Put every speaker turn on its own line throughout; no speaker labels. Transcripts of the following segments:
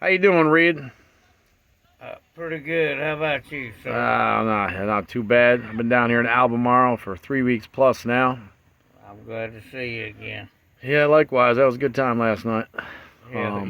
How you doing, Reed?
Pretty good. How about you, sir?
Not too bad. I've been down here in Albemarle for 3 weeks plus now.
I'm glad to see you again.
Yeah, likewise. That was a good time last night.
Yeah,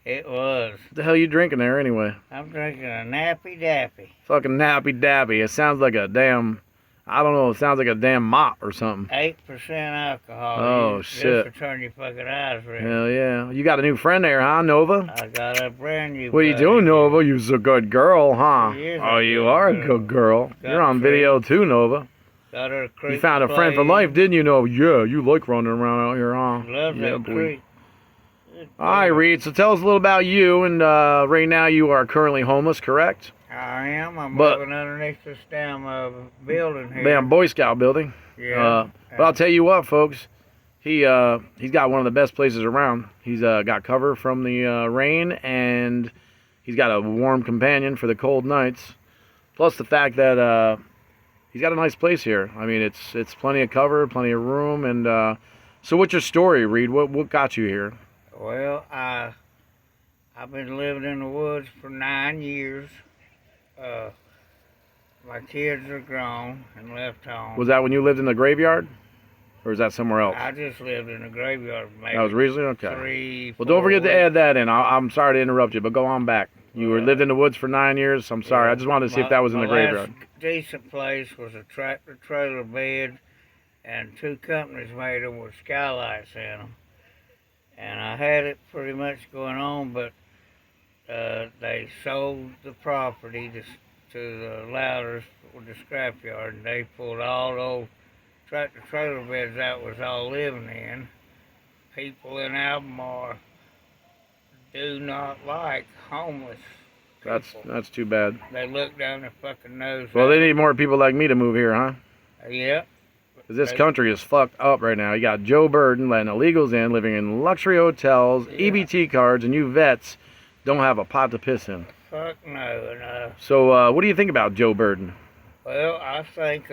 it was.
What the hell you drinking there anyway?
I'm drinking a Nappy Dappy.
Fucking nappy dabby. It sounds like a damn, I don't know, it sounds like a damn mop or something.
8% alcohol.
Oh, shit.
This will turn your fucking eyes red.
Hell yeah. You got a new friend there, huh, Nova?
I got a brand new
What are you
buddy
doing,
here.
Nova? You're a good girl, huh?
She is a
Oh, you
good
are a
girl.
good girl.
Got
You're on
free.
video too, Nova.
Got her a creek
You found a
to
friend for
play
life,
in.
didn't you, Nova? Yeah, you like running around out here, huh?
She loves
Yeah,
that
boy.
creek.
All right, Reed. So tell us a little about you. And right now, you are currently homeless, correct?
I am. I'm
But-
living underneath this damn building here.
Damn Boy Scout building.
Yeah.
But I'll tell you what, folks. He's got one of the best places around. He's got cover from the rain, and he's got a warm companion for the cold nights. Plus the fact that he's got a nice place here. I mean, it's plenty of cover, plenty of room, and so what's your story, Reed? What got you here?
Well, I've been living in the woods for 9 years. My kids are grown and left home.
Was that when you lived in the graveyard, or is that somewhere else?
I just lived in the graveyard maybe
That was recently? Okay.
3,
Well, don't
4
forget to
weeks.
add that in. I'm sorry to interrupt you, but go on back. You were lived in the woods for 9 years. I'm sorry.
Yeah.
I just wanted to see if that was in the
My
graveyard.
last decent place was a tractor trailer bed, and 2 companies made them with skylights in them. And I had it pretty much going on, but they sold the property to the Louders with the scrapyard, and they pulled all those tractor trailer beds that was all living in. People in Albemarle do not like homeless people.
That's too bad.
They look down their fucking nose.
Well,
at
they need more people like me to move here, huh?
Yeah.
'Cause this country is fucked up right now. You got Joe Burden letting illegals in, living in luxury hotels,
Yeah.
EBT cards, and you vets don't have a pot to piss in.
Fuck no. And,
So, what do you think about Joe Burden?
well, I think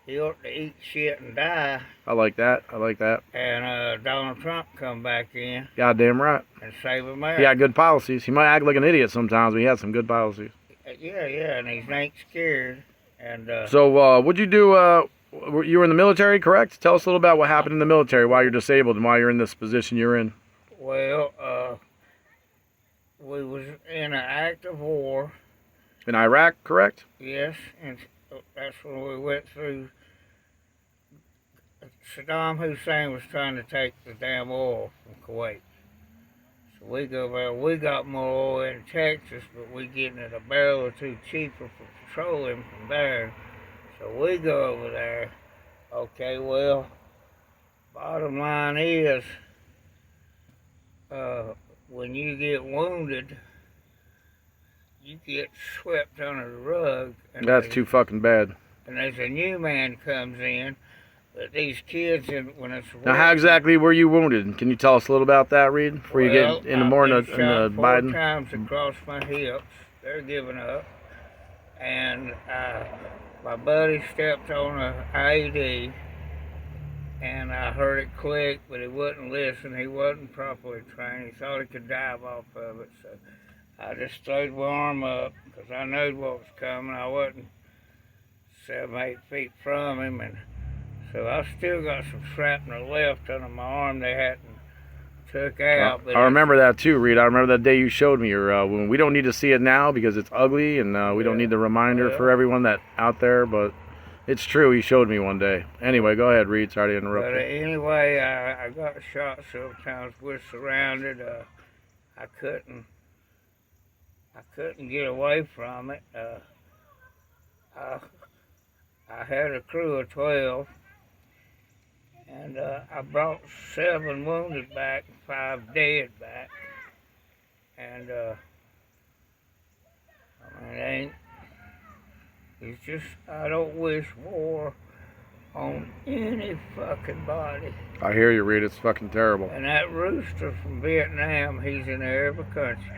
he ought to eat shit and die,
I like that. I like that.
and Donald Trump come back in
Goddamn right.
and save
He
America.
got good policies. He might act like an idiot sometimes, but he has some good policies.
Yeah, and he ain't scared. And
So, what'd you do? You were in the military, correct? Tell us a little about what happened in the military, why you're disabled, and why you're in this position you're in.
well, we was in an active war.
In Iraq, correct?
Yes, and that's when we went through. Saddam Hussein was trying to take the damn oil from Kuwait. So we go there. We got more oil in Texas, but we getting it a barrel or two cheaper for petroleum from there. So we go over there. Okay, well, bottom line is, when you get wounded, you get swept under the rug. And
That's too fucking bad.
And there's a new man comes in, but these kids, when it's
Now, how exactly were you wounded? Can you tell us a little about that, Reed, before you get into more in the
shot 4
Biden?
times across my hips. They're giving up, and my buddy stepped on a IED, and I heard it click, but he wouldn't listen. He wasn't properly trained. He thought he could dive off of it, so I just throwed my arm up because I knew what was coming. I wasn't 7, 8 feet from him, and so I still got some shrapnel left under my arm they hadn't took out. But
I remember that too, Reed. I remember that day you showed me your wound. We don't need to see it now because it's ugly, and we don't need the reminder for everyone that out there, but it's true. He showed me one day. Anyway, go ahead, Reed. Sorry to interrupt
But
you.
anyway, I got shot several times. We're surrounded. I couldn't get away from it. I had a crew of 12, and I brought 7 wounded back and 5 dead back. And I mean, it's just, I don't wish war on any fucking body.
I hear you, Reed. It's fucking terrible.
And that rooster from Vietnam, he's in every country.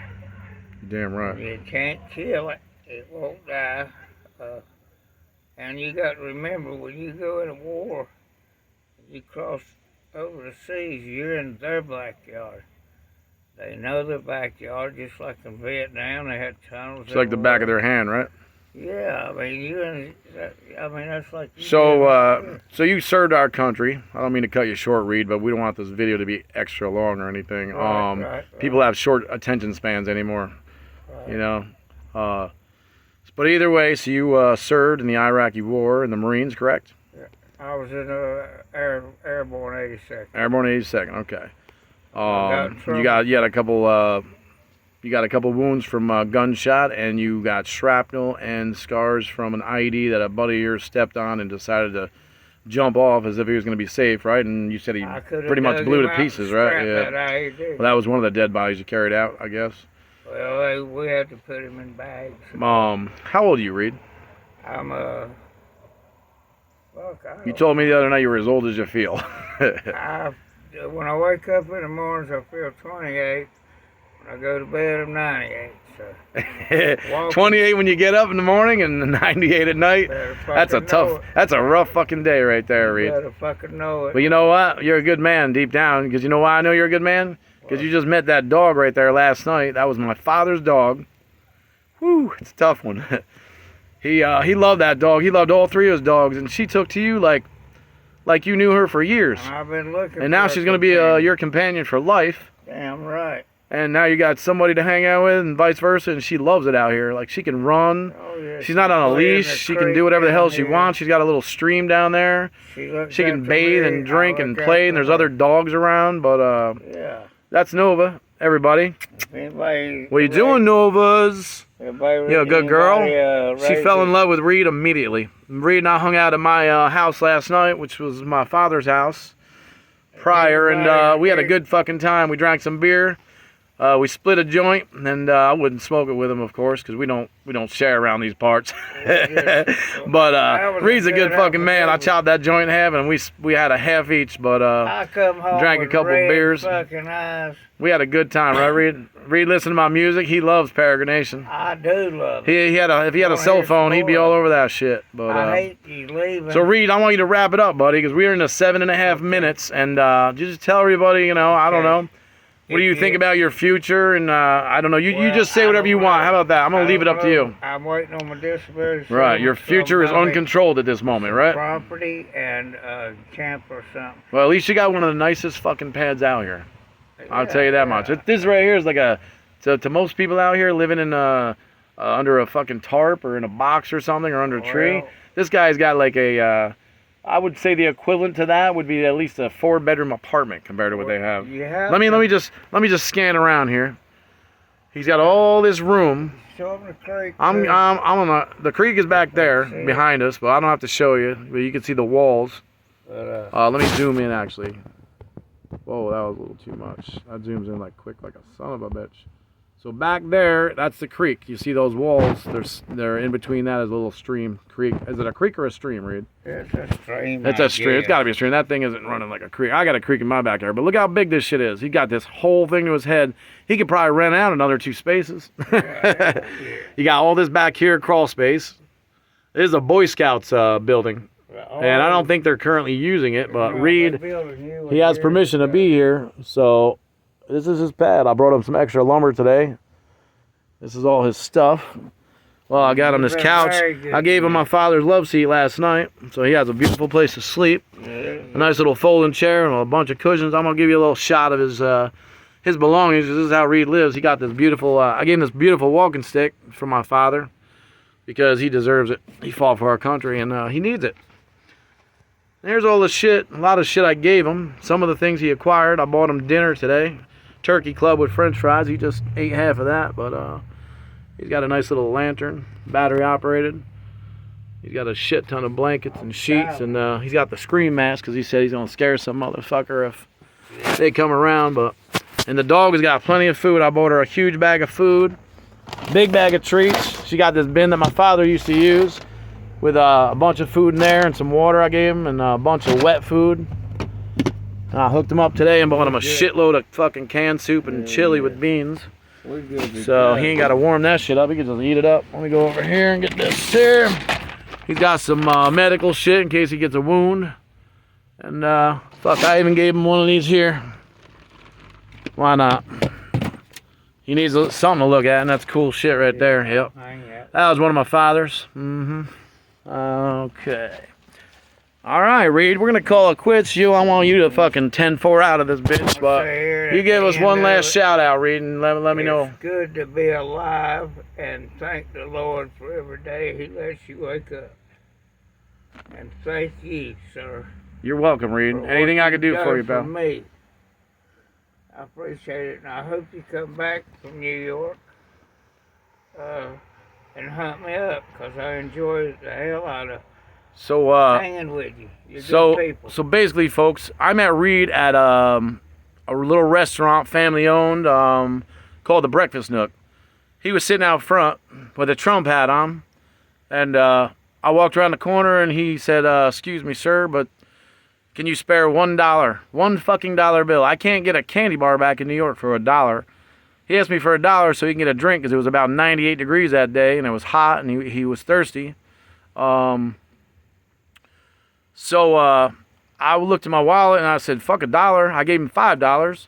You're damn right.
You can't kill it. It won't die. And you got to remember, when you go in a war, you cross over the seas, you're in their backyard. They know the backyard, just like in Vietnam. They had tunnels.
It's like the back of their hand, right?
Yeah, I mean, that's like.
So you served our country. I don't mean to cut you short, Reed, but we don't want this video to be extra long or anything.
Right.
People have short attention spans anymore,
Right.
you know. But either way, so you served in the Iraqi War in the Marines, correct?
I was in Airborne 82nd.
Airborne 82nd. Okay.
You
You had a couple. You got a couple wounds from gunshot, and you got shrapnel and scars from an IED that a buddy of yours stepped on and decided to jump off as if he was going to be safe, right? And you said he pretty much blew to pieces, right? Yeah. Well, that was one of the dead bodies you carried out, I guess.
Well, we had to put him in bags.
How old are you, Reed?
I'm
You told me the other night you were as old as you feel.
When I wake up in the mornings, I feel 28. When I go to bed, I'm 98. So
28 when you get up in the morning and 98 at night. That's a rough fucking day right there, Reed.
You better fucking know it.
But you know what? You're a good man deep down. Because you know why I know you're a good man? Because you just met that dog right there last night. That was my father's dog. Whew, it's a tough one. He loved that dog. He loved all three of his dogs, and she took to you like you knew her for years.
I've been looking.
And now she's gonna be your companion for life.
Damn right.
And now you got somebody to hang out with, and vice versa. And she loves it out here. Like she can run.
Oh, yeah.
She's not on a leash. She can do whatever the hell she wants. She's got a little stream down there. She can bathe and drink and play. And there's other dogs around, but
yeah.
That's Nova. Everybody.
Anybody,
What are you doing, Novas?
You're
a good girl. She fell in love with Reed immediately. Reed and I hung out at my house last night, which was my father's house prior, and we had a good fucking time. We drank some beer. We split a joint, and I wouldn't smoke it with him, of course, because we don't share around these parts. But Reed's a good fucking man. I chopped that joint in half, and we had a half each, but
I come home
drank a
with
couple
red
beers.
Fucking eyes.
We had a good time, right, Reed? Reed listened to my music. He loves Peregrination.
I do love it.
If he had a cell phone, he'd be all over that shit. But
I hate you leaving.
So Reed, I want you to wrap it up, buddy, because we're in the 7.5 minutes, and just tell everybody, I don't know. What do you think about your future? And I don't know. You just say whatever you want. How about that? I'm gonna leave it up to you.
I'm waiting on my disability.
Right. Your future is uncontrolled at this moment, right?
Property and camp or something.
Well, at least you got one of the nicest fucking pads out here. I'll tell you that much. This right here is like to most people out here living in under a fucking tarp or in a box or something or under a tree. This guy's got like a. I would say the equivalent to that would be at least a 4-bedroom apartment compared to what they have. Let me just scan around here. He's got all this room.
Show him the creek.
I'm on the creek is back there behind us, but I don't have to show you. But you can see the walls. Let me zoom in actually. Whoa, that was a little too much. That zooms in like quick, like a son of a bitch. So back there, that's the creek. You see those walls? They're in between that is a little stream. Creek. Is it a creek or a stream, Reed?
It's a stream.
It's a stream. It's got to be a stream. That thing isn't running like a creek. I got a creek in my backyard, but look how big this shit is. He got this whole thing to his head. He could probably rent out another 2 spaces. You got all this back here, crawl space. This is a Boy Scouts building. And I don't think they're currently using it, but Reed, he has permission to be here, so this is his pad. I brought him some extra lumber today. This is all his stuff. Well, I got him this couch. I gave him my father's love seat last night, so he has a beautiful place to sleep. A nice little folding chair and a bunch of cushions. I'm gonna give you a little shot of his belongings. This is how Reed lives. He got this beautiful. I gave him this beautiful walking stick from my father because he deserves it. He fought for our country and he needs it. There's all the shit, a lot of shit I gave him. Some of the things he acquired. I bought him dinner today. Turkey club with french fries. He just ate half of that, but he's got a nice little lantern, battery operated. He's got a shit ton of blankets and sheets, and he's got the scream mask because he said he's gonna scare some motherfucker if they come around. And the dog has got plenty of food. I bought her a huge bag of food, big bag of treats. She got this bin that my father used to use with a bunch of food in there and some water I gave him and a bunch of wet food. I hooked him up today and bought him a shitload of fucking canned soup and chili with beans. So he ain't got to warm that shit up. He can just eat it up. Let me go over here and get this here. He's got some medical shit in case he gets a wound. And fuck, I even gave him one of these here. Why not? He needs something to look at, and that's cool shit right there. Yep. That was one of my father's. Okay. All right, Reed, we're going to call it quits. I want you to fucking 10-4 out of this bitch, but you give us one last shout out, Reed, and let me know.
It's good to be alive, and thank the Lord for every day He lets you wake up. And thank you, sir.
You're welcome, Reed. Anything I can do for you, pal.
Me. I appreciate it, and I hope you come back from New York and hunt me up, because I enjoy the hell out of hanging with you. You're good people.
So basically, folks, I met Reed at a little restaurant, family-owned, called the Breakfast Nook. He was sitting out front with a Trump hat on, and I walked around the corner, and he said, excuse me, sir, but can you spare $1? One fucking dollar bill. I can't get a candy bar back in New York for $1. He asked me for $1 so he can get a drink because it was about 98 degrees that day and it was hot and he was thirsty. So I looked at my wallet and I said, fuck $1. I gave him $5.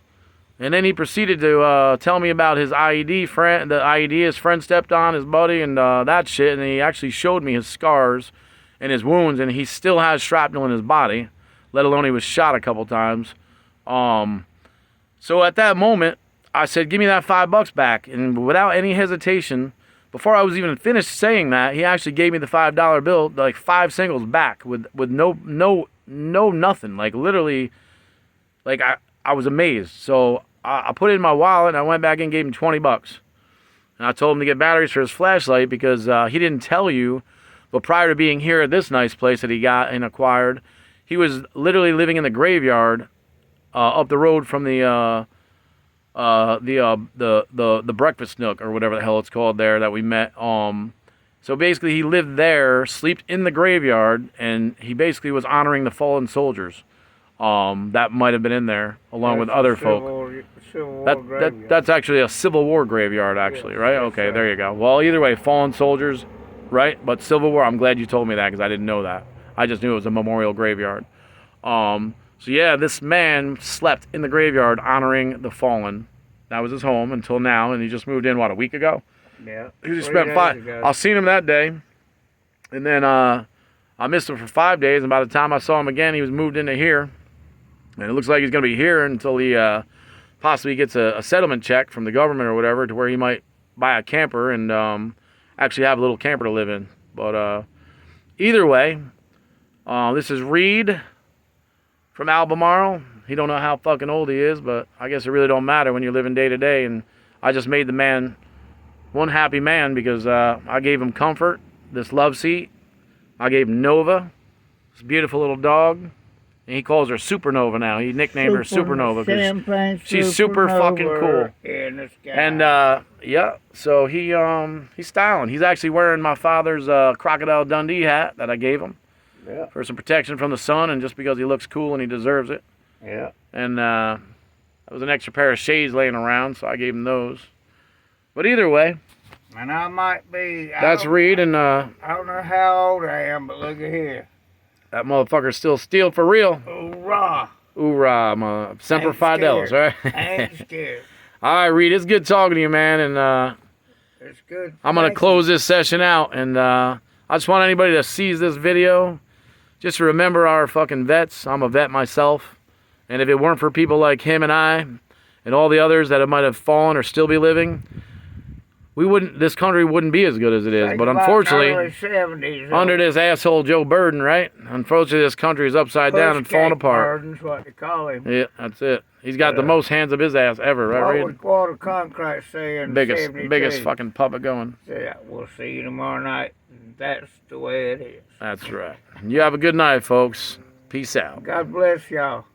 And then he proceeded to tell me about his IED friend, the IED his friend stepped on, his buddy, and that shit. And he actually showed me his scars and his wounds, and he still has shrapnel in his body, let alone he was shot a couple times. So at that moment, I said, give me that $5 back. And without any hesitation, before I was even finished saying that, he actually gave me the $5 bill, like 5 singles back with no nothing. Like literally, like I was amazed. So I put it in my wallet and I went back and gave him $20. And I told him to get batteries for his flashlight because he didn't tell you, but prior to being here at this nice place that he got and acquired, he was literally living in the graveyard up the road from the Breakfast Nook or whatever the hell it's called there that we met. So basically he lived there, slept in the graveyard, and he basically was honoring the fallen soldiers. That might have been in there along with other folk. That's actually a Civil War graveyard, actually, right? Okay, there you go. Well, either way, fallen soldiers, right? But Civil War, I'm glad you told me that because I didn't know that. I just knew it was a memorial graveyard. So yeah, this man slept in the graveyard honoring the fallen. That was his home until now, and he just moved in, what, a week ago?
Yeah.
He just spent 5 days. I seen him that day, and then I missed him for 5 days, and by the time I saw him again, he was moved into here. And it looks like he's going to be here until he possibly gets a settlement check from the government or whatever to where he might buy a camper and actually have a little camper to live in. But either way, this is Reed from Albemarle. He don't know how fucking old he is, but I guess it really don't matter when you're living day to day. And I just made the man one happy man because I gave him comfort, this love seat. I gave him Nova, this beautiful little dog. And he calls her Supernova now. He nicknamed her Supernova because she's super fucking cool. And yeah, so he's styling. He's actually wearing my father's Crocodile Dundee hat that I gave him for some protection from the sun, and just because he looks cool and he deserves it.
Yeah.
And there was an extra pair of shades laying around, so I gave him those. But either way,
and I might be.
That's Reed, and
I don't know how old I am, but look at here.
That motherfucker's still steel for real.
Hoorah.
Hoorah, Semper Fidelis, right?
I ain't scared.
All right, Reed, it's good talking to you, man, and
it's good.
I'm going to close this session out, and I just want anybody to seize this video. Just remember our fucking vets. I'm a vet myself, and if it weren't for people like him and I, and all the others that might have fallen or still be living, this country wouldn't be as good as it is. But unfortunately,
70s,
under this asshole Joe Biden, right? Unfortunately, this country is upside down and falling apart.
Biden's what they call him.
Yeah, that's it. He's got the most hands up his ass ever, right, Reed?
What would Quarter Concrete say in
biggest fucking puppet going.
Yeah, we'll see you tomorrow night. That's the way it is.
That's right. You have a good night, folks. Peace out.
God bless y'all.